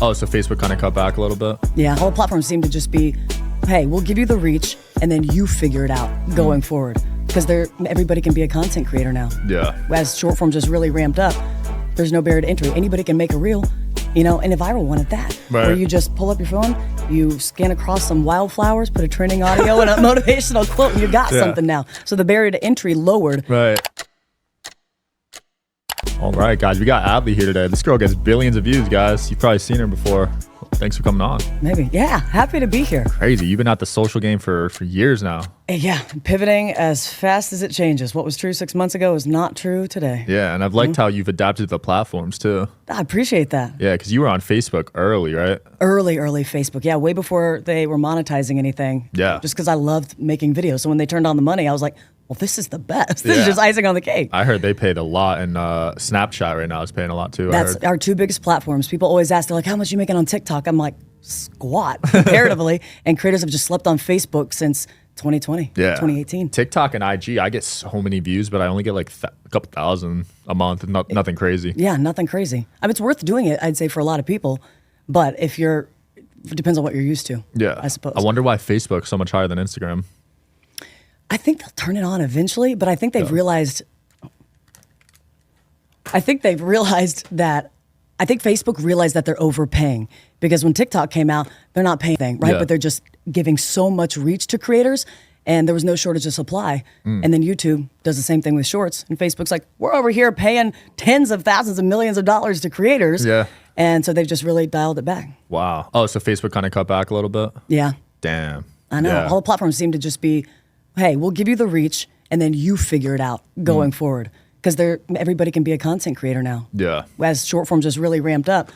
Oh, so Facebook kind of cut back a little bit? Yeah, all the platforms seem to just be, hey, we'll give you the reach and then you figure it out going forward. Because everybody can be a content creator now. Yeah. As short form just really ramped up, there's no barrier to entry. Anybody can make a reel, and a viral one at that. Right. Where you just pull up your phone, you scan across some wildflowers, put a trending audio and a motivational quote, and you got something now. So the barrier to entry lowered. Right. All right, guys, we got Adley here today. This girl gets billions of views, guys. You've probably seen her before. Thanks for coming on. Maybe. Yeah, happy to be here. Crazy. You've been at the social game for years now. Yeah, pivoting as fast as it changes. What was true 6 months ago is not true today. Yeah, and I've liked how you've adapted to the platforms, too. I appreciate that. Yeah, because you were on Facebook early, right? Early Facebook. Yeah, way before they were monetizing anything. Yeah. Just because I loved making videos. So when they turned on the money, I was like, well, this is the best. This is just icing on the cake. I heard they paid a lot, and Snapchat right now is paying a lot, too. That's our two biggest platforms. People always ask, they're like, how much are you making on TikTok? I'm like, squat, comparatively. And creators have just slept on Facebook since 2020, 2018. TikTok and IG, I get so many views, but I only get like a couple thousand a month. Nothing crazy. Yeah, nothing crazy. I mean, it's worth doing it, I'd say, for a lot of people. But it depends on what you're used to. Yeah. I suppose. I wonder why Facebook's so much higher than Instagram. I think they'll turn it on eventually, but I think they've realized. I think Facebook realized that they're overpaying, because when TikTok came out, they're not paying anything, right? Yeah. But they're just giving so much reach to creators, and there was no shortage of supply. And then YouTube does the same thing with shorts, and Facebook's like, we're over here paying tens of thousands of millions of dollars to creators. Yeah. And so they've just really dialed it back. Wow. Oh, so Facebook kind of cut back a little bit? Yeah. Damn. I know. Yeah. All the platforms seem to just be, hey, we'll give you the reach and then you figure it out going forward. Because everybody can be a content creator now. Yeah. As short form just really ramped up,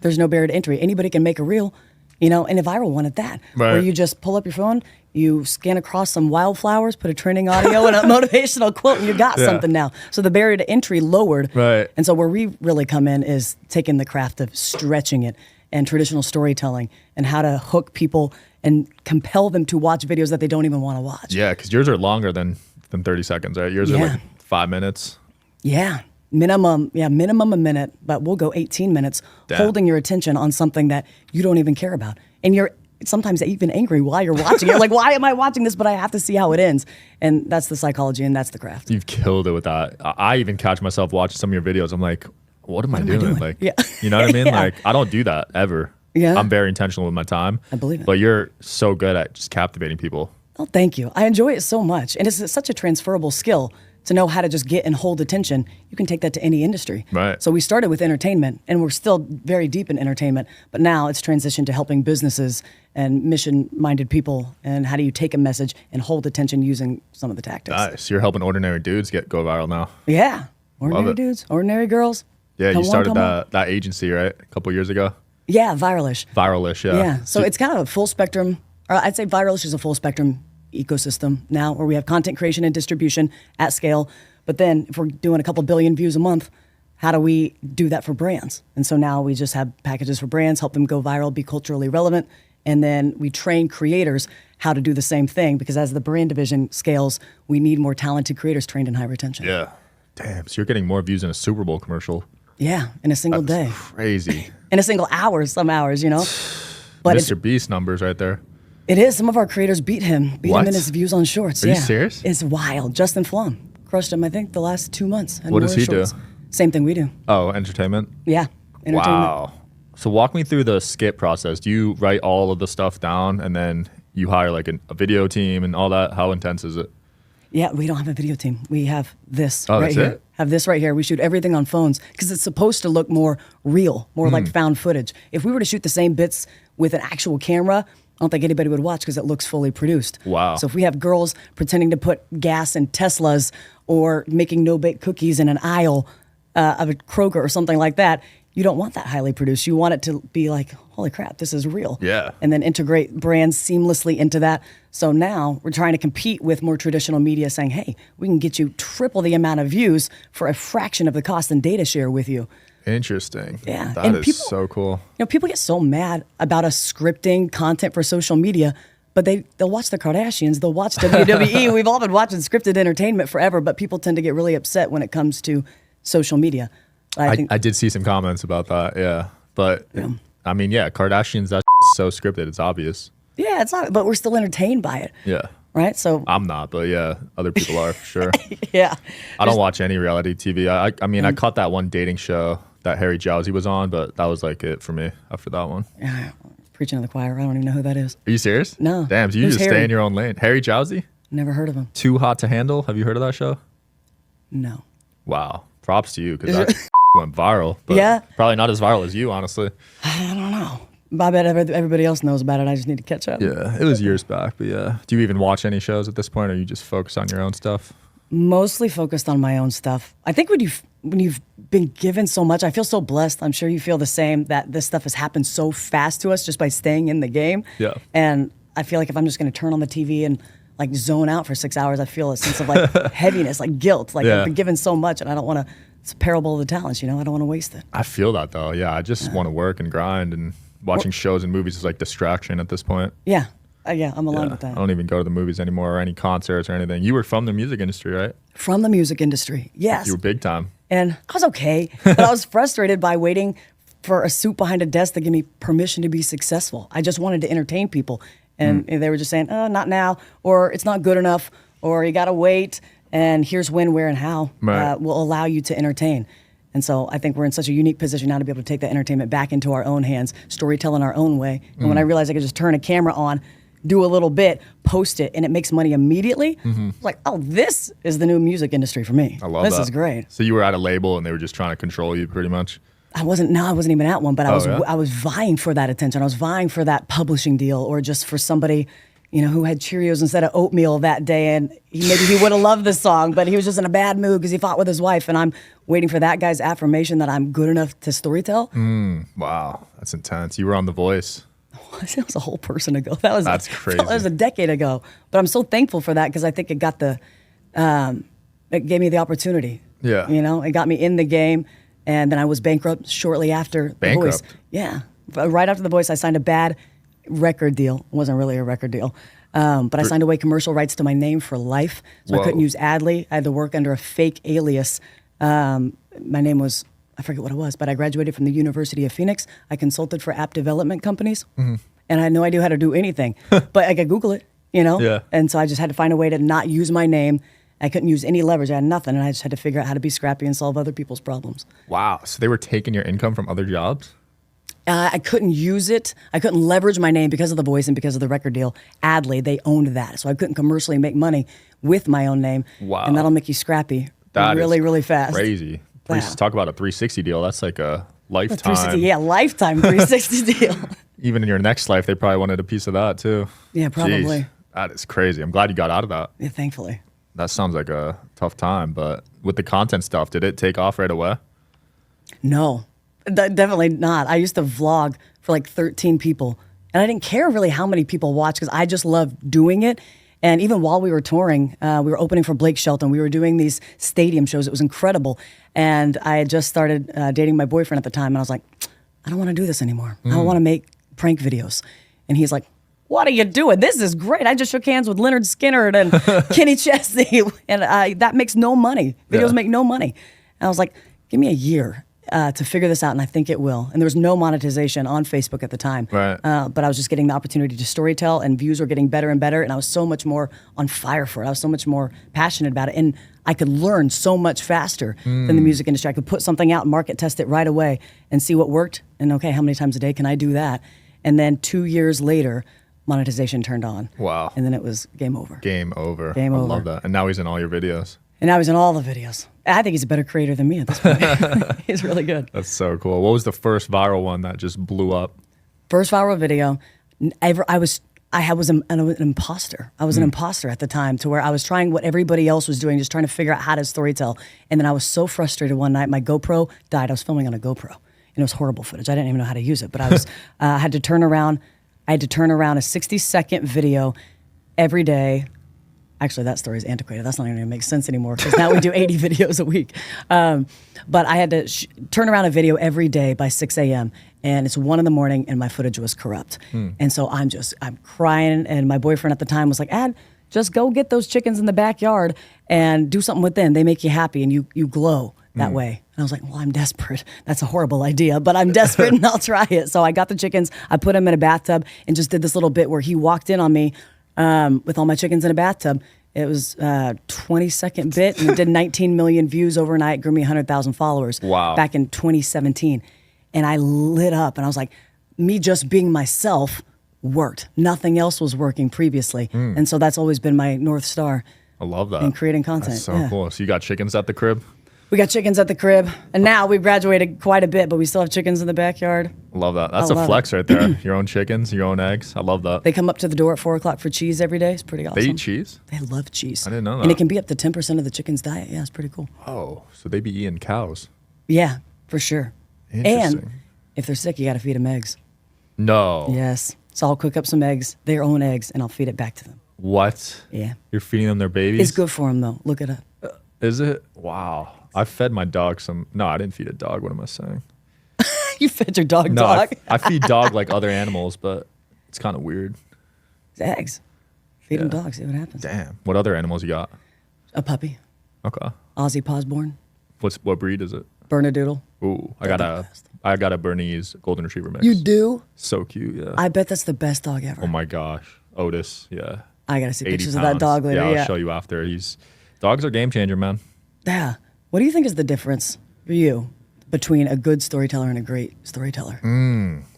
there's no barrier to entry. Anybody can make a reel, and a viral one at that. Right. Where you just pull up your phone, you scan across some wildflowers, put a trending audio and a motivational quote, and you got something now. So the barrier to entry lowered. Right. And so where we really come in is taking the craft of stretching it and traditional storytelling and how to hook people and compel them to watch videos that they don't even want to watch. Yeah, because yours are longer than 30 seconds, right? Yours are like 5 minutes. Yeah. Minimum a minute, but we'll go 18 minutes holding your attention on something that you don't even care about. And you're sometimes even angry while you're watching it. Like, why am I watching this? But I have to see how it ends. And that's the psychology and that's the craft. You've killed it with that. I even catch myself watching some of your videos. I'm like, what am I doing? Like, you know what I mean? Like, I don't do that ever. Yeah. I'm very intentional with my time. I believe it. But you're so good at just captivating people. Oh, thank you. I enjoy it so much. And it's such a transferable skill to know how to just get and hold attention. You can take that to any industry. Right. So we started with entertainment, and we're still very deep in entertainment, but now it's transitioned to helping businesses and mission-minded people, and how do you take a message and hold attention using some of the tactics. Nice. You're helping ordinary dudes go viral now. Yeah. Ordinary dudes, ordinary girls. Yeah, you started that agency, right? A couple years ago? Yeah, Viralish. Viralish, yeah. Yeah, so it's kind of a full spectrum, or I'd say Viralish is a full spectrum ecosystem now, where we have content creation and distribution at scale. But then if we're doing a couple billion views a month, how do we do that for brands? And so now we just have packages for brands, help them go viral, be culturally relevant. And then we train creators how to do the same thing, because as the brand division scales, we need more talented creators trained in high retention. Yeah. Damn, so you're getting more views in a Super Bowl commercial. Yeah, in a single day. Crazy. In a single hour, some hours, But Mr. Beast numbers right there. It is. Some of our creators beat him in his views on shorts. Are you serious? It's wild. Justin Flom crushed him, I think, the last 2 months. What does he do? Same thing we do. Oh, entertainment? Yeah, entertainment. Wow. So walk me through the skit process. Do you write all of the stuff down and then you hire like a video team and all that? How intense is it? Yeah, we don't have a video team. We have this right here. It? Have this right here. We shoot everything on phones because it's supposed to look more real, more like found footage. If we were to shoot the same bits with an actual camera, I don't think anybody would watch because it looks fully produced. Wow. So if we have girls pretending to put gas in Teslas or making no-bake cookies in an aisle of a Kroger or something like that, you don't want that highly produced. You want it to be like, holy crap, this is real. Yeah. And then integrate brands seamlessly into that. So now we're trying to compete with more traditional media saying, hey, we can get you triple the amount of views for a fraction of the cost and data share with you. Interesting. Yeah. That and is people, so cool. People get so mad about us scripting content for social media, but they'll watch the Kardashians, they'll watch WWE. We've all been watching scripted entertainment forever, but people tend to get really upset when it comes to social media. I did see some comments about that, yeah. But I mean, yeah, Kardashians, that's so scripted. It's obvious. Yeah, it's not, but we're still entertained by it. Yeah. Right? So I'm not, but yeah, other people are for sure. yeah. I don't watch any reality TV. I mean, I caught that one dating show that Harry Jowsey was on, but that was like it for me after that one. Yeah, preaching to the choir. I don't even know who that is. Are you serious? No. Damn, so you Who's just Harry? stay in your own lane. Harry Jowsey? Never heard of him. Too Hot to Handle. Have you heard of that show? No. Wow. Props to you because that went viral. But Yeah. probably not as viral as you, honestly. I don't know. I bet everybody else knows about it. I just need to catch up. Yeah, it was years back, but yeah. Do you even watch any shows at this point, or you just focus on your own stuff? Mostly focused on my own stuff. I think when you've been given so much, I feel so blessed. I'm sure you feel the same, that this stuff has happened so fast to us just by staying in the game. Yeah. And I feel like if I'm just going to turn on the TV and like zone out for 6 hours, I feel a sense of like heaviness, like guilt. Like Yeah. I've been given so much, and I don't want to. It's a parable of the talents, you know. I don't want to waste it. I feel that though. Yeah, I just want to work and grind, and watching shows and movies is like distraction at this point. Yeah. Yeah, I'm aligned with I that. don't even go to the movies anymore or any concerts or anything. You were from the music industry, right? From the music industry, yes. You were big time. And I was okay, but I was frustrated by waiting for a suit behind a desk to give me permission to be successful. I just wanted to entertain people. And they were just saying, oh, not now, or it's not good enough, or you got to wait, and here's when, where, and how Right. will allow you to entertain. And so I think we're in such a unique position now to be able to take that entertainment back into our own hands, storytell in our own way. And when I realized I could just turn a camera on, do a little bit, post it, and it makes money immediately, I was like, oh, this is the new music industry for me. I love this that. is great. So you were at a label and they were just trying to control you pretty much? I wasn't even at one, but Oh, yeah? I was vying for that attention. I was vying for that publishing deal, or just for somebody, you know, who had Cheerios instead of oatmeal that day, and maybe he would have loved this song, but he was just in a bad mood because he fought with his wife, and I'm waiting for that guy's affirmation that I'm good enough to storytell. Wow, that's intense. You were on The Voice. That was a whole person ago. That's crazy. That was a decade ago. But I'm so thankful for that because I think it got it gave me the opportunity. Yeah. You know, it got me in the game, and then I was bankrupt shortly after The Voice. Bankrupt? Yeah. But right after The Voice, I signed a bad record deal. It wasn't really a record deal. But I signed away commercial rights to my name for life. So Whoa. I couldn't use Adley. I had to work under a fake alias. My name was, I forget what it was, but I graduated from the University of Phoenix. I consulted for app development companies, and I had no idea how to do anything. But I could Google it, you know? Yeah. And so I just had to find a way to not use my name. I couldn't use any leverage. I had nothing, and I just had to figure out how to be scrappy and solve other people's problems. Wow. So they were taking your income from other jobs? I couldn't use it. I couldn't leverage my name because of The Voice and because of the record deal. Adley, they owned that. So I couldn't commercially make money with my own name. Wow. And that'll make you scrappy That really, is really fast. Crazy. Yeah. Talk about a 360 deal. That's like a lifetime. 360, yeah, lifetime 360 deal. Even in your next life, they probably wanted a piece of that too. Yeah, probably. Jeez, that is crazy. I'm glad you got out of that. Yeah, thankfully. That sounds like a tough time, but with the content stuff, did it take off right away? No, definitely not. I used to vlog for like 13 people, and I didn't care really how many people watched because I just loved doing it. And even while we were touring, we were opening for Blake Shelton. We were doing these stadium shows. It was incredible. And I had just started dating my boyfriend at the time, and I was like, I don't want to do this anymore. I don't want to make prank videos. And he's like, what are you doing? This is great. I just shook hands with Leonard Skinner and Kenny Chesney, and that makes no money. Videos make no money. And I was like, give me a year to figure this out, and I think it will. And there was no monetization on Facebook at the time. Right. But I was just getting the opportunity to storytell, and views were getting better and better, and I was so much more on fire for it. I was so much more passionate about it, and I could learn so much faster than the music industry. I could put something out, market test it right away, and see what worked, and okay, how many times a day can I do that? And then 2 years later, monetization turned on. Wow. And then it was game over. Game over. Game I over. love that. And now he's in all your videos. And now he's in all the videos. I think he's a better creator than me at this point. He's really good. That's so cool. What was the first viral one that just blew up? First viral video, I was an imposter. I was an imposter at the time, to where I was trying what everybody else was doing, just trying to figure out how to storytell. And then I was so frustrated one night, my GoPro died. I was filming on a GoPro, and it was horrible footage. I didn't even know how to use it, but I was had to turn around a 60-second video every day. Actually, that story is antiquated. That's not even going to make sense anymore because now we do 80 videos a week. But I had to turn around a video every day by 6 a.m. And it's 1 a.m. and my footage was corrupt. And so I'm crying. And my boyfriend at the time was like, just go get those chickens in the backyard and do something with them. They make you happy and you glow that way. And I was like, well, I'm desperate. That's a horrible idea, but I'm desperate and I'll try it. So I got the chickens. I put them in a bathtub and just did this little bit where he walked in on me with all my chickens in a bathtub. It was a 20-second bit and it did 19 million views overnight, grew me 100,000 followers back in 2017. And I lit up and I was like, me just being myself worked. Nothing else was working previously. And so that's always been my North Star. I love that. In creating content. That's so cool. So you got chickens at the crib? We got chickens at the crib. And now we've graduated quite a bit, but we still have chickens in the backyard. Love that. That's a flex right there. Your own chickens, your own eggs. I love that. They come up to the door at 4 o'clock for cheese every day. It's pretty awesome. They eat cheese? They love cheese. I didn't know that. And it can be up to 10% of the chicken's diet. Yeah, it's pretty cool. Oh, so they be eating cows. Yeah, for sure. Interesting. And if they're sick, you got to feed them eggs. No. Yes. So I'll cook up some eggs, their own eggs, and I'll feed it back to them. What? Yeah. You're feeding them their babies? It's good for them, though. Look it up. Is it? Wow. I fed my dog some. No, I didn't feed a dog. What am I saying? You fed your dog, No, dog? I feed dog like other animals, but it's kind of weird. It's eggs. Feed them dogs, see what happens. Damn. What other animals you got? A puppy. Okay. Aussie Posborn. What breed is it? Bernedoodle. Ooh, I got a Bernese golden retriever mix. You do? So cute, yeah. I bet that's the best dog ever. Oh my gosh, Otis, yeah. I got to see 80 pictures pounds. of that dog later. Yeah, I'll show you after. Dogs are game changer, man. Yeah. What do you think is the difference for you between a good storyteller and a great storyteller?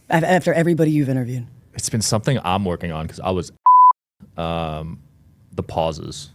After everybody you've interviewed. It's been something I'm working on because I was the pauses.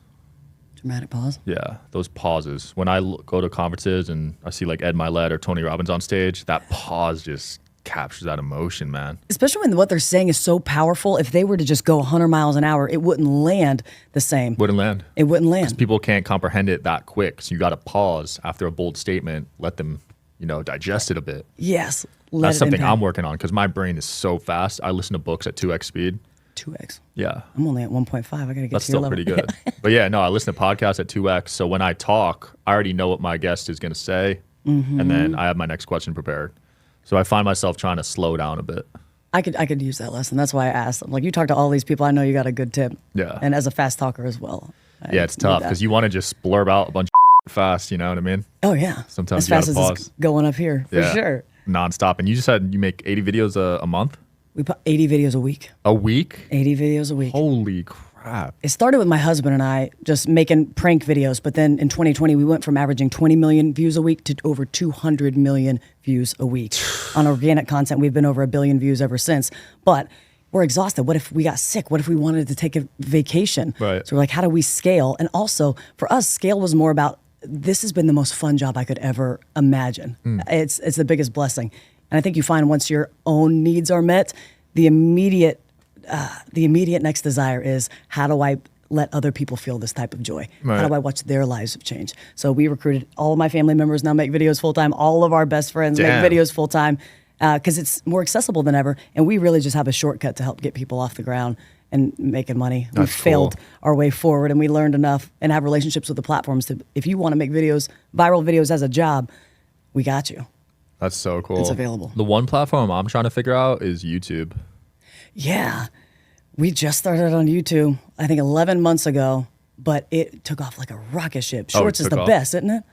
Dramatic pause. Yeah, those pauses. When I go to conferences and I see like Ed Mylett or Tony Robbins on stage, that pause just captures that emotion, man. Especially when what they're saying is so powerful. If they were to just go 100 miles an hour, it wouldn't land the same. Wouldn't land. It wouldn't land. People can't comprehend it that quick. So you got to pause after a bold statement, let them, digest it a bit. Yes. That's something I'm working on because my brain is so fast. I listen to books at 2x speed. 2x. Yeah. I'm only at 1.5. I got to get That's to your still level. pretty good. But yeah, no, I listen to podcasts at 2x. So when I talk, I already know what my guest is going to say. And then I have my next question prepared. So I find myself trying to slow down a bit. I could use that lesson. That's why I asked. Like, you talk to all these people, I know you got a good tip. Yeah. And as a fast talker as well. Yeah, it's tough because you want to just blurb out a bunch of fast, you know what I mean? Oh, yeah. Sometimes as you fast gotta as pause. it's going up here, for sure. Nonstop. And you just said you make 80 videos a month? We put 80 videos a week. A week? 80 videos a week. Holy crap. It started with my husband and I just making prank videos, but then in 2020 we went from averaging 20 million views a week to over 200 million views a week. On organic content, we've been over 1 billion views ever since. But we're exhausted. What if we got sick? What if we wanted to take a vacation? Right. So we're like, how do we scale? And also for us, scale was more about, this has been the most fun job I could ever imagine. It's the biggest blessing. And I think you find once your own needs are met, the immediate next desire is, how do I let other people feel this type of joy? Right. How do I watch their lives change? So we recruited all of my family members now make videos full time. All of our best friends make videos full time because it's more accessible than ever. And we really just have a shortcut to help get people off the ground and making money. We failed our way forward and we learned enough and have relationships with the platforms to, if you want to make videos, viral videos as a job, we got you. That's so cool. It's available. The one platform I'm trying to figure out is YouTube. Yeah. We just started on YouTube, I think 11 months ago, but it took off like a rocket ship. Shorts is the best, isn't it?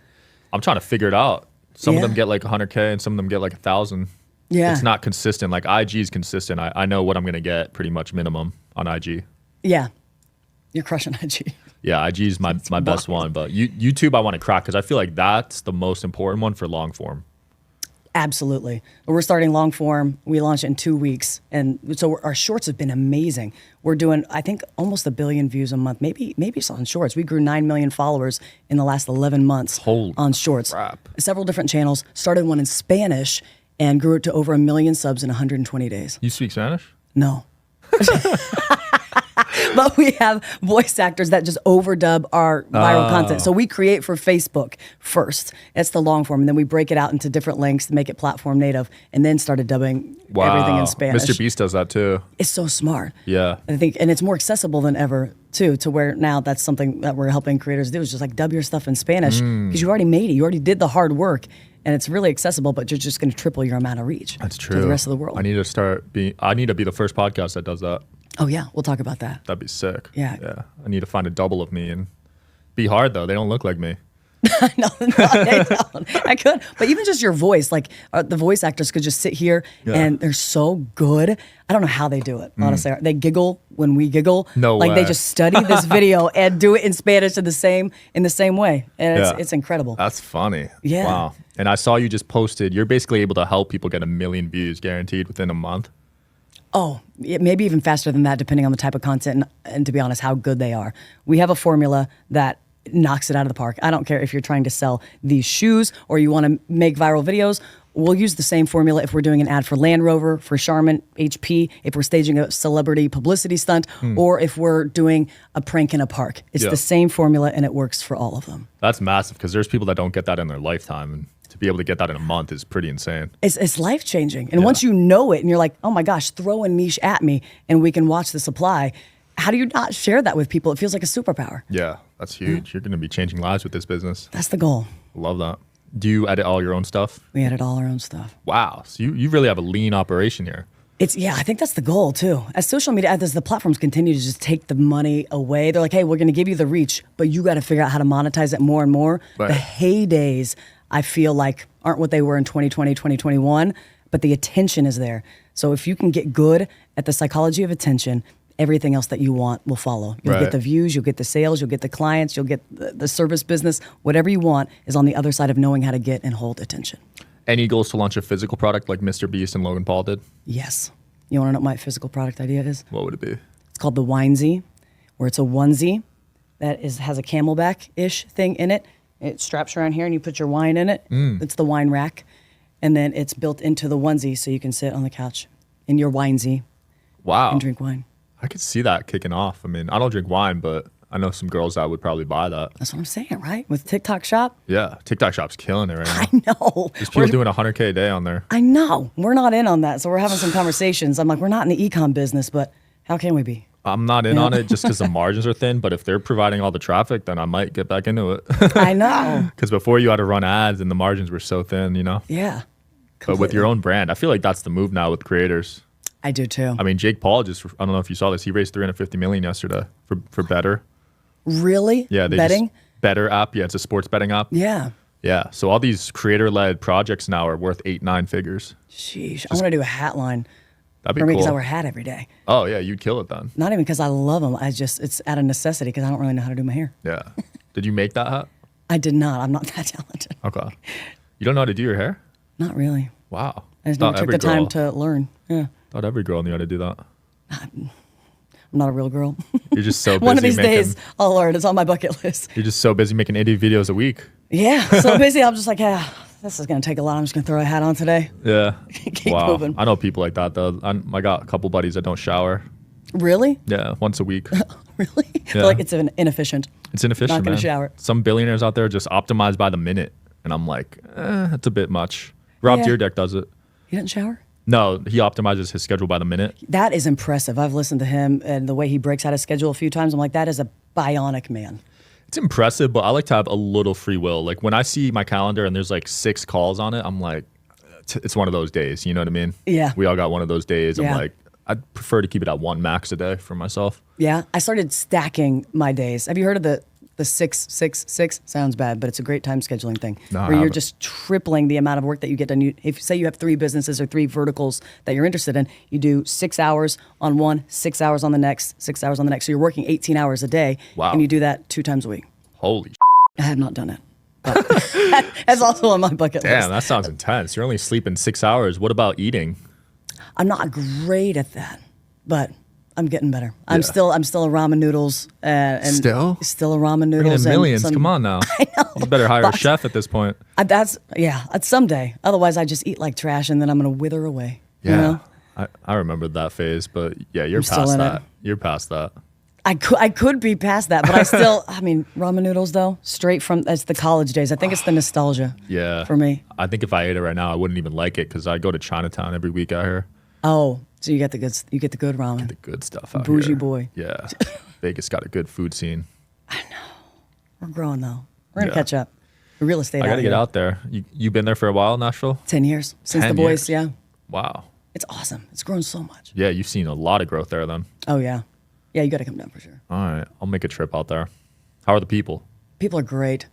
I'm trying to figure it out. Some of them get like 100K and some of them get like 1,000. Yeah. It's not consistent. Like IG is consistent. I know what I'm going to get pretty much minimum on IG. Yeah. You're crushing IG. Yeah, IG is my best one. But YouTube I want to crack because I feel like that's the most important one for long form. Absolutely. We're starting long form. We launch in 2 weeks. And so our shorts have been amazing. We're doing, I think, almost 1 billion views a month. Maybe it's on shorts. We grew 9 million followers in the last 11 months on shorts. Crap. Several different channels. Started one in Spanish and grew it to over 1 million subs in 120 days. You speak Spanish? No. But we have voice actors that just overdub our viral content. So we create for Facebook first. That's the long form. And then we break it out into different links to make it platform native and then started dubbing everything in Spanish. Mr. Beast does that too. It's so smart. Yeah. I think, and it's more accessible than ever too, to where now that's something that we're helping creators do is just like dub your stuff in Spanish because you already made it. You already did the hard work. And it's really accessible, but you're just going to triple your amount of reach. That's true. To the rest of the world. I need to be the first podcast that does that. Oh yeah, we'll talk about that. That'd be sick. Yeah. Yeah. I need to find a double of me and be hard though. They don't look like me. No, they don't. I could, but even just your voice, like the voice actors could just sit here and they're so good. I don't know how they do it. Honestly, they giggle when we giggle. No like way. They just study this video and do it in Spanish in the same way, and it's incredible. That's funny. Yeah. Wow. And I saw you just posted. You're basically able to help people get 1 million views guaranteed within a month. Oh, maybe even faster than that, depending on the type of content and to be honest, how good they are. We have a formula that knocks it out of the park. I don't care if you're trying to sell these shoes or you want to make viral videos. We'll use the same formula if we're doing an ad for Land Rover, for Charmin, HP, if we're staging a celebrity publicity stunt, or if we're doing a prank in a park. It's the same formula and it works for all of them. That's massive because there's people that don't get that in their lifetime. And to be able to get that in a month is pretty insane. It's life-changing. And once you know it and you're like, oh my gosh, throw a niche at me and we can watch the supply. How do you not share that with people? It feels like a superpower. Yeah, that's huge. You're going to be changing lives with this business. That's the goal. Love that. Do you edit all your own stuff? We edit all our own stuff. Wow. So you really have a lean operation here. I think that's the goal too. As social media, as the platforms continue to just take the money away, they're like, hey, we're going to give you the reach, but you got to figure out how to monetize it more and more. Right. The heydays, I feel like, aren't what they were in 2020, 2021, but the attention is there. So if you can get good at the psychology of attention, everything else that you want will follow. You'll get the views, you'll get the sales, you'll get the clients, you'll get the service business. Whatever you want is on the other side of knowing how to get and hold attention. Any goals to launch a physical product like Mr. Beast and Logan Paul did? Yes. You want to know what my physical product idea is? What would it be? It's called the Winesy, where it's a onesie that has a camelback-ish thing in it. It straps around here and you put your wine in it. It's the wine rack. And then it's built into the onesie so you can sit on the couch in your Winesy and drink wine. I could see that kicking off. I mean, I don't drink wine, but I know some girls that would probably buy that. That's what I'm saying, right? With TikTok Shop? Yeah, TikTok Shop's killing it right now. I know. There's people doing 100K a day on there. I know. We're not in on that. So we're having some conversations. I'm like, we're not in the e-com business, but how can we be? I'm not in on it just because the margins are thin, but if they're providing all the traffic, then I might get back into it. I know. Because before you had to run ads and the margins were so thin, you know? Yeah. But with your own brand, I feel like that's the move now with creators. I do too. I mean, Jake Paul just, I don't know if you saw this, he raised $350 million yesterday for Better. Really? Yeah. Betting? Better app. Yeah, it's a sports betting app. Yeah. Yeah. So all these creator-led projects now are worth 8-9 figures. Sheesh. I want to do a hat line. That'd be For me, cool. because I wear a hat every day. Oh, yeah, you'd kill it then. Not even because I love them. It's out of necessity because I don't really know how to do my hair. Yeah. Did you make that hat? I did not. I'm not that talented. Okay. You don't know how to do your hair? Not really. Wow. I just never took the time to learn. Yeah. Thought every girl knew how to do that. I'm not a real girl. You're just so busy One of these making, days, I'll learn. It's on my bucket list. You're just so busy making indie videos a week. Yeah. So busy, I'm just like, yeah, this is going to take a lot. I'm just going to throw a hat on today. Yeah. Keep Wow. moving. I know people like that, though. I got a couple buddies that don't shower. Really? Yeah, once a week. Really? Yeah. They're like, it's inefficient. It's inefficient, Not gonna man. shower. Some billionaires out there just optimize by the minute. And I'm like, it's a bit much. Rob Yeah. Dyrdek does it. You didn't shower? No, he optimizes his schedule by the minute. That is impressive. I've listened to him and the way he breaks out his schedule a few times. I'm like, that is a bionic man. It's impressive, but I like to have a little free will. Like when I see my calendar and there's like 6 calls on it, I'm like, it's one of those days. You know what I mean? Yeah. We all got one of those days. Yeah. I'm like, I'd prefer to keep it at 1 max a day for myself. Yeah. I started stacking my days. Have you heard of the 6-6-6? Sounds bad, but it's a great time scheduling thing. No, I where you're haven't. just tripling the amount of work that you get done. If say you have 3 businesses or 3 verticals that you're interested in, you do 6 hours on one, 6 hours on the next, 6 hours on the next. So you're working 18 hours a day. Wow. And you do that 2 times a week. Holy I have not done it. But that's also on my bucket list. damn, that sounds intense. You're only sleeping 6 hours. What about eating? I'm not great at that, but I'm getting better. I'm still a ramen noodles and Still a ramen Bringing in noodles. millions. And some, Come on now. I know. You better hire a chef at this point. That's someday. Otherwise, I just eat like trash and then I'm gonna wither away. Yeah. You know? I remember that phase, but yeah, you're still past in it. that. You're past that. I could be past that, but I still. I mean, ramen noodles though, straight from that's the college days. I think it's the nostalgia. Yeah. For me. I think if I ate it right now, I wouldn't even like it because I go to Chinatown every week out here. Oh, so you get the good. You get the good ramen. The good stuff out Bougie here. boy. Yeah. Vegas got a good food scene. We're growing though. We're gonna Yeah. catch up. Real estate. I got to get here. out there. You been there for a while, Nashville? 10 years since 10 the boys. years. Yeah, Wow. it's awesome. It's grown so much. Yeah, you've seen a lot of growth there then. Oh yeah, yeah. You got to come down for sure. All right. I'll make a trip out there. How are the people? People are great.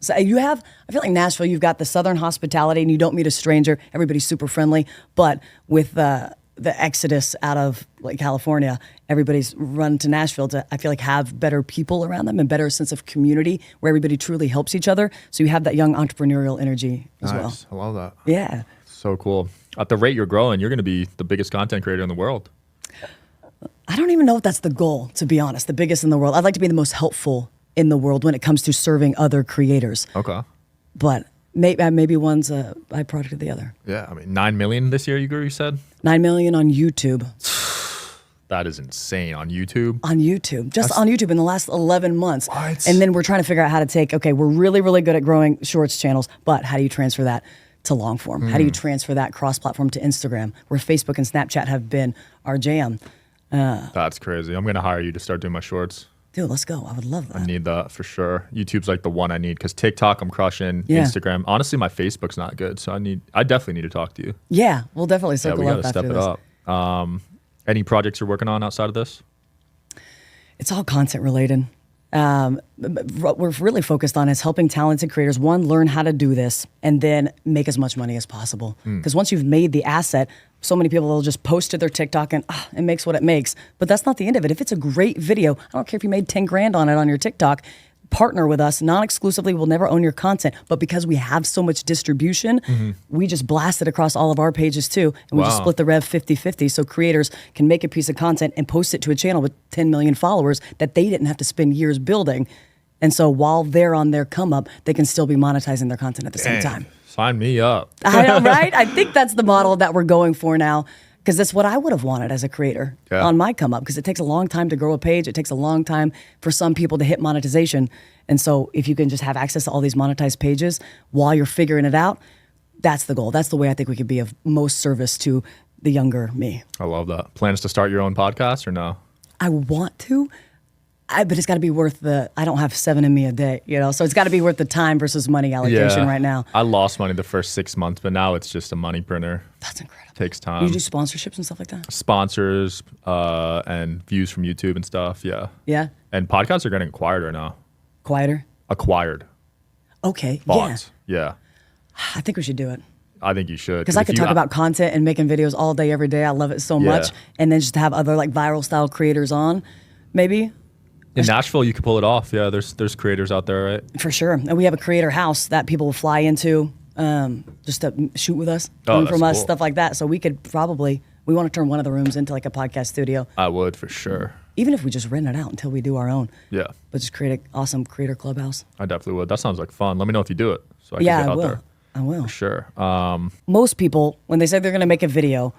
So I feel like Nashville, you've got the Southern hospitality and you don't meet a stranger. Everybody's super friendly. But with the exodus out of like California, everybody's run to Nashville to, I feel like, have better people around them and better sense of community where everybody truly helps each other. So you have that young entrepreneurial energy as well. I love that. Yeah. So cool. At the rate you're growing, you're going to be the biggest content creator in the world. I don't even know if that's the goal, to be honest, the biggest in the world. I'd like to be the most helpful in the world when it comes to serving other creators. Okay. But maybe one's a byproduct of the other. Yeah. I mean, 9 million this year, you said? 9 million on YouTube. That is insane. On YouTube? On YouTube. Just on YouTube in the last 11 months. What? And then we're trying to figure out how to take, okay, we're really, really good at growing shorts channels, but how do you transfer that to long form? How do you transfer that cross-platform to Instagram, where Facebook and Snapchat have been our jam? That's crazy. I'm going to hire you to start doing my shorts. Dude, let's go. I would love that. I need that for sure. YouTube's like the one I need because TikTok I'm crushing. Yeah. Instagram. Honestly, my Facebook's not good. So I definitely need to talk to you. Yeah, we'll definitely circle we up got to after step this. it up. Any projects you're working on outside of this? It's all content related. What we're really focused on is helping talented creators, one, learn how to do this, and then make as much money as possible. Because once you've made the asset, so many people will just post to their TikTok and it makes what it makes. But that's not the end of it. If it's a great video, I don't care if you made 10 grand on it on your TikTok, partner with us non-exclusively. We'll never own your content, but because we have so much distribution, we just blast it across all of our pages too, and we just split the rev 50-50, so creators can make a piece of content and post it to a channel with 10 million followers that they didn't have to spend years building. And so while they're on their come up, they can still be monetizing their content at the same time. Sign me up. I know, right? I think that's the model that we're going for now, because that's what I would have wanted as a creator on my come up, because it takes a long time to grow a page. It takes a long time for some people to hit monetization. And so if you can just have access to all these monetized pages while you're figuring it out, that's the goal. That's the way I think we could be of most service to the younger me. I love that. Plans to start your own podcast or no? I want to, but it's got to be worth I don't have 7 in me a day, so it's got to be worth the time versus money allocation right now. I lost money the first 6 months, but now it's just a money printer. That's incredible. Takes time. You do sponsorships and stuff like that? Sponsors and views from YouTube and stuff, yeah. Yeah? And podcasts are getting acquired right now. Quieter? Acquired. Okay, Bought. Yeah. I think we should do it. I think you should. Because I could talk about content and making videos all day, every day. I love it so much. And then just have other like viral style creators on, maybe. In Nashville, you could pull it off. Yeah, there's creators out there, right? For sure. And we have a creator house that people will fly into just to shoot with us, learn from us, stuff like that. So we could we want to turn one of the rooms into like a podcast studio. I would, for sure. Even if we just rent it out until we do our own. Yeah. But just create an awesome creator clubhouse. I definitely would. That sounds like fun. Let me know if you do it so I can get out there. I will. For sure. Most people, when they say they're going to make a video,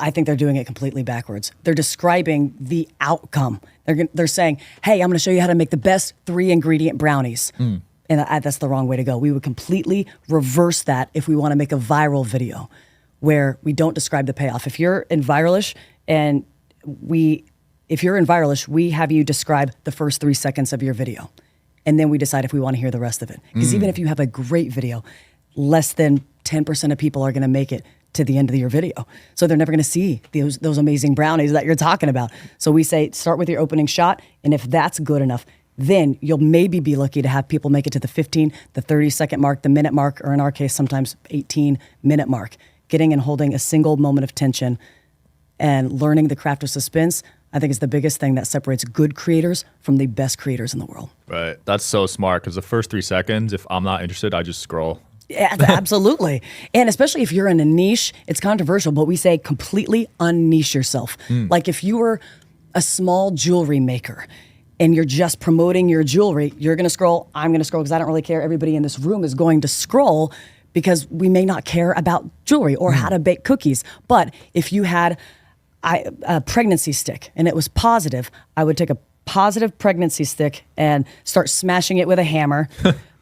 I think they're doing it completely backwards. They're describing the outcome. They're saying, hey, I'm going to show you how to make the best 3-ingredient brownies. And that's the wrong way to go. We would completely reverse that if we want to make a viral video where we don't describe the payoff. If you're in Viralish we have you describe the first 3 seconds of your video. And then we decide if we want to hear the rest of it. Because even if you have a great video, less than 10% of people are going to make it to the end of your video. So they're never going to see those amazing brownies that you're talking about. So we say, start with your opening shot. And if that's good enough, then you'll maybe be lucky to have people make it to the 15, the 30-second mark, the minute mark, or in our case, sometimes 18-minute mark. Getting and holding a single moment of tension and learning the craft of suspense, I think is the biggest thing that separates good creators from the best creators in the world. Right. That's so smart, because the first 3 seconds, if I'm not interested, I just scroll. Yeah, absolutely. And especially if you're in a niche, it's controversial, but we say completely unniche yourself. Like if you were a small jewelry maker and you're just promoting your jewelry, you're going to scroll, I'm going to scroll because I don't really care. Everybody in this room is going to scroll because we may not care about jewelry or how to bake cookies. But if you had a pregnancy stick and it was positive, I would take a positive pregnancy stick and start smashing it with a hammer,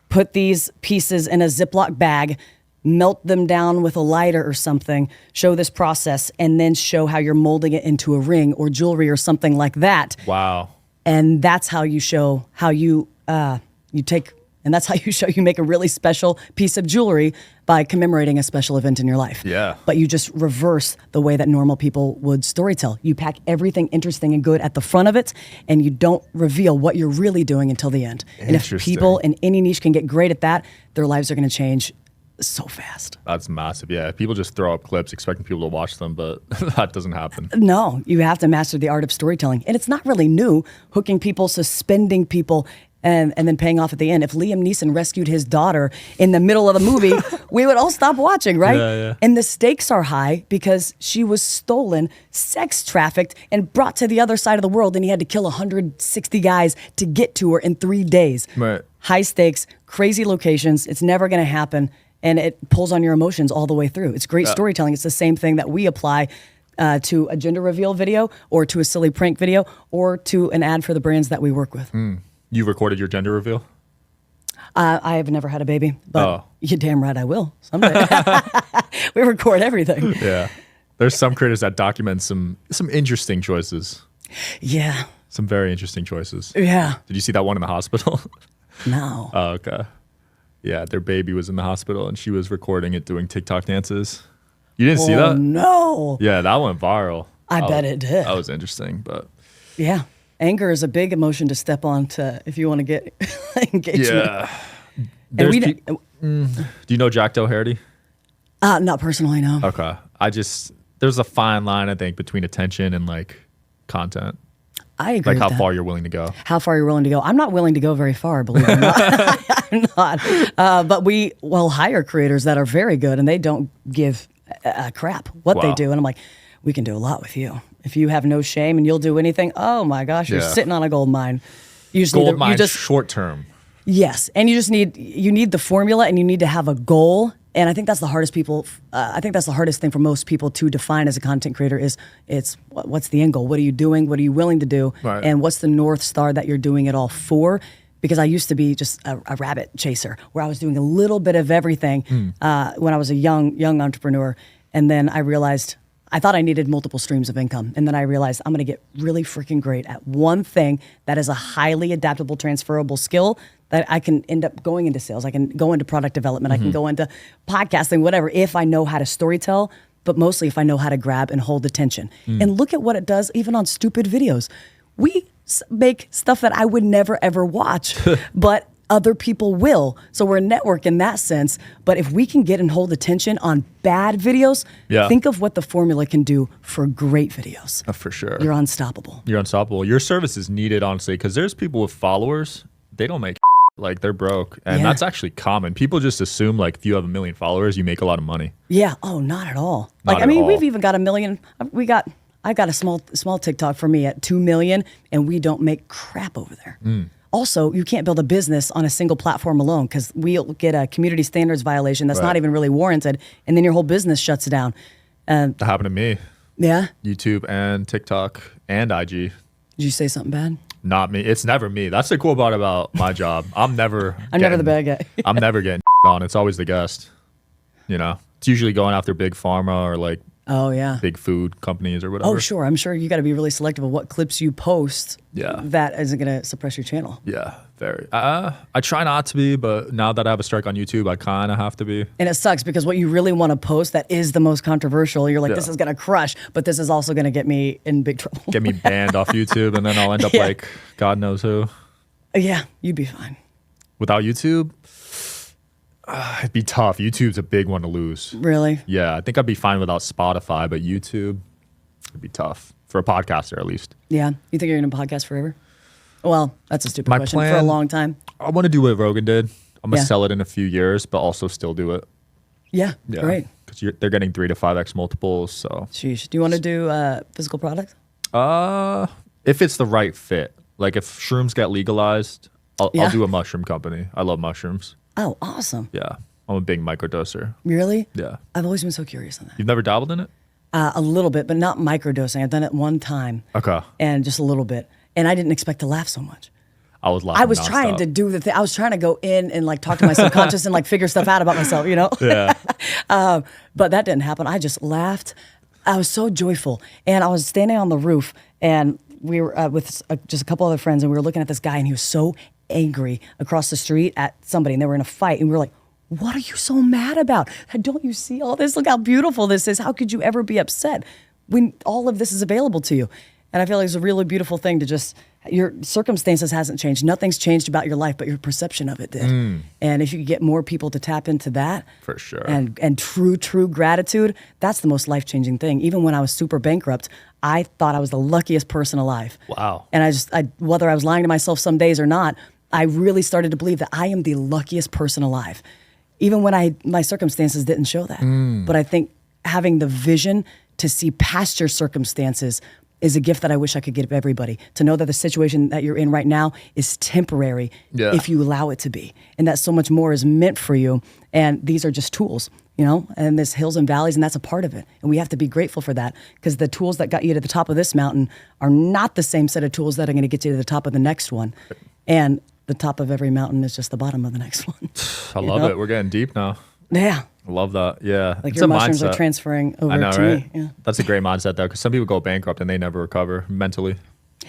put these pieces in a Ziploc bag, melt them down with a lighter or something, show this process, and then show how you're molding it into a ring or jewelry or something like that. Wow. And that's how you show how you take And that's how you show you make a really special piece of jewelry by commemorating a special event in your life. Yeah. But you just reverse the way that normal people would storytell. You pack everything interesting and good at the front of it, and you don't reveal what you're really doing until the end. And if people in any niche can get great at that, their lives are going to change so fast. That's massive. Yeah. People just throw up clips expecting people to watch them, but that doesn't happen. No, you have to master the art of storytelling. And it's not really new, hooking people, suspending people, and then paying off at the end. If Liam Neeson rescued his daughter in the middle of the movie, we would all stop watching, right? Yeah. And the stakes are high because she was stolen, sex trafficked, and brought to the other side of the world, and he had to kill 160 guys to get to her in 3 days. Right. High stakes, crazy locations. It's never going to happen. And it pulls on your emotions all the way through. It's great storytelling. It's the same thing that we apply to a gender reveal video or to a silly prank video or to an ad for the brands that we work with. You've recorded your gender reveal? I have never had a baby, but you're damn right I will someday. We record everything. Yeah. There's some creators that document some interesting choices. Yeah. Some very interesting choices. Yeah. Did you see that one in the hospital? No. Oh, okay. Yeah, their baby was in the hospital and she was recording it doing TikTok dances. You didn't see that? No. Yeah, that went viral. I bet it did. That was interesting, but yeah. Anger is a big emotion to step on to if you want to get engagement. yeah. Do you know Jack Doherty? Not personally, no. Okay. There's a fine line, I think, between attention and like content. I agree Like with how that. far you're willing to go. How far you're willing to go. I'm not willing to go very far, believe it or not. I'm not. But we hire creators that are very good and they don't give a crap what they do. And I'm like, we can do a lot with you. If you have no shame and you'll do anything, oh my gosh, you're sitting on a gold mine. You just Gold mine short term. Yes. And you need the formula and you need to have a goal. And I think that's the hardest thing for most people to define as a content creator is what's the end goal? What are you doing? What are you willing to do? Right. And what's the North Star that you're doing it all for? Because I used to be just a rabbit chaser where I was doing a little bit of everything when I was a young entrepreneur. And then I realized I thought I needed multiple streams of income. And then I realized I'm going to get really freaking great at one thing that is a highly adaptable, transferable skill that I can end up going into sales. I can go into product development. I can go into podcasting, whatever, if I know how to storytell, but mostly if I know how to grab and hold attention. And look at what it does even on stupid videos. We make stuff that I would never, ever watch, but other people will. So we're a network in that sense. But if we can get and hold attention on bad videos, think of what the formula can do for great videos. For sure. You're unstoppable. You're unstoppable. Your service is needed, honestly, because there's people with followers, they don't make like they're broke. And that's actually common. People just assume like if you have 1 million followers, you make a lot of money. Yeah. Oh, not at all. Not I mean, at all. we've even got 1 million. I got a small TikTok for me at 2 million, and we don't make crap over there. Also, you can't build a business on a single platform alone because we'll get a community standards violation that's not even really warranted, and then your whole business shuts down. That happened to me. Yeah? YouTube and TikTok and IG. Did you say something bad? Not me. It's never me. That's the cool part about my job. I'm never the bad guy. I'm never getting on. It's always the guest. You know? It's usually going after big pharma or like big food companies or whatever. Oh, sure. I'm sure you got to be really selective of what clips you post. Yeah. That isn't going to suppress your channel. Yeah, very. I try not to be, but now that I have a strike on YouTube, I kind of have to be. And it sucks because what you really want to post that is the most controversial, you're like, this is going to crush, but this is also going to get me in big trouble. Get me banned off YouTube, and then I'll end up like God knows who. Yeah, you'd be fine. Without YouTube, it'd be tough. YouTube's a big one to lose. Really? Yeah, I think I'd be fine without Spotify, but YouTube, it'd be tough for a podcaster at least. Yeah. You think you're going to podcast forever? Well, that's a stupid question. For a long time. I want to do what Rogan did. I'm going to sell it in a few years, but also still do it. Yeah. Great. Because they're getting 3 to 5x multiples. So. Sheesh. Do you want to do physical product? If it's the right fit. Like if shrooms get legalized, I'll do a mushroom company. I love mushrooms. Oh, awesome. Yeah. I'm a big microdoser. Really? Yeah. I've always been so curious on that. You've never dabbled in it? A little bit, but not microdosing. I've done it one time. Okay. And just a little bit. And I didn't expect to laugh so much. I was laughing. I was trying to do the thing. I was trying to go in and like talk to my subconscious and like figure stuff out about myself, you know? Yeah. But that didn't happen. I just laughed. I was so joyful. And I was standing on the roof and we were with just a couple other friends and we were looking at this guy and he was so angry across the street at somebody and they were in a fight and we were like, what are you so mad about? Don't you see all this? Look how beautiful this is. How could you ever be upset when all of this is available to you? And I feel like it's a really beautiful thing to just, your circumstances hasn't changed. Nothing's changed about your life, but your perception of it did. And if you could get more people to tap into that. For sure. And true gratitude, that's the most life-changing thing. Even when I was super bankrupt, I thought I was the luckiest person alive. Wow. And whether I was lying to myself some days or not, I really started to believe that I am the luckiest person alive. Even when my circumstances didn't show that. But I think having the vision to see past your circumstances is a gift that I wish I could give everybody. To know that the situation that you're in right now is temporary if you allow it to be. And that so much more is meant for you. And these are just tools, and there's hills and valleys, and that's a part of it. And we have to be grateful for that, because the tools that got you to the top of this mountain are not the same set of tools that are going to get you to the top of the next one. And the top of every mountain is just the bottom of the next one. I love it. We're getting deep now. Yeah. I love that. Yeah. Like it's your a mushrooms mindset. are transferring over I know, to right? me. Yeah. That's a great mindset, though, because some people go bankrupt and they never recover mentally.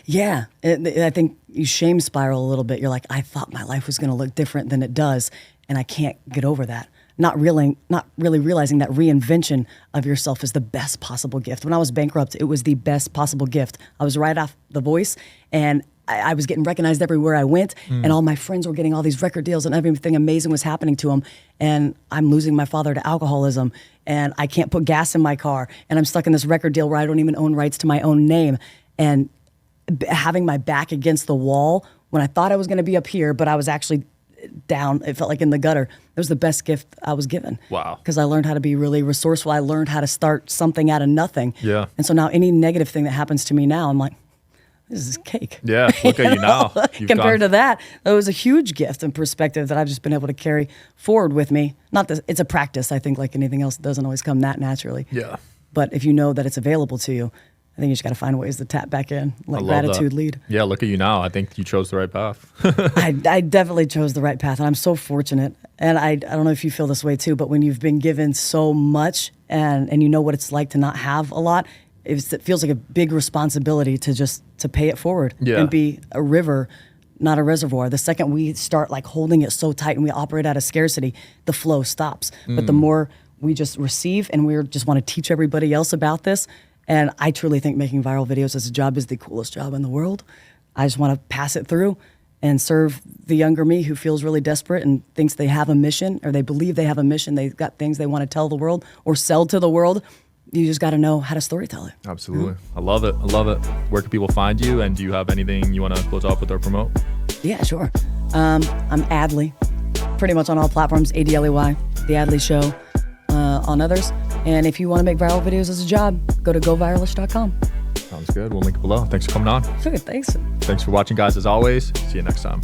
Yeah. I think you shame spiral a little bit. You're like, I thought my life was going to look different than it does, and I can't get over that. Not really realizing that reinvention of yourself is the best possible gift. When I was bankrupt, it was the best possible gift. I was right off The Voice, and I was getting recognized everywhere I went, and all my friends were getting all these record deals, and everything amazing was happening to them. And I'm losing my father to alcoholism, and I can't put gas in my car, and I'm stuck in this record deal where I don't even own rights to my own name. And having my back against the wall when I thought I was going to be up here, but I was actually down, it felt like in the gutter. It was the best gift I was given. Wow. Because I learned how to be really resourceful. I learned how to start something out of nothing. Yeah. And so now any negative thing that happens to me now, I'm like, this is cake. Yeah, look at you now. Compared to that, it was a huge gift and perspective that I've just been able to carry forward with me. Not that it's a practice. I think like anything else, it doesn't always come that naturally. Yeah. But if you know that it's available to you, I think you just got to find ways to tap back in, let gratitude lead. Yeah, look at you now. I think you chose the right path. I definitely chose the right path, and I'm so fortunate. And I don't know if you feel this way too, but when you've been given so much and you know what it's like to not have a lot, it feels like a big responsibility to pay it forward and be a river, not a reservoir. The second we start like holding it so tight and we operate out of scarcity, the flow stops. But the more we just receive and we just want to teach everybody else about this, and I truly think making viral videos as a job is the coolest job in the world. I just want to pass it through and serve the younger me who feels really desperate and thinks they have a mission, or they believe they have a mission. They've got things they want to tell the world or sell to the world. You just got to know how to storytell it. Absolutely. I love it. I love it. Where can people find you? And do you have anything you want to close off with or promote? Yeah, sure. I'm Adley, pretty much on all platforms, ADLEY, The Adley Show, on others. And if you want to make viral videos as a job, go to goviralish.com. Sounds good. We'll link it below. Thanks for coming on. Sure, thanks. Thanks for watching, guys, as always. See you next time.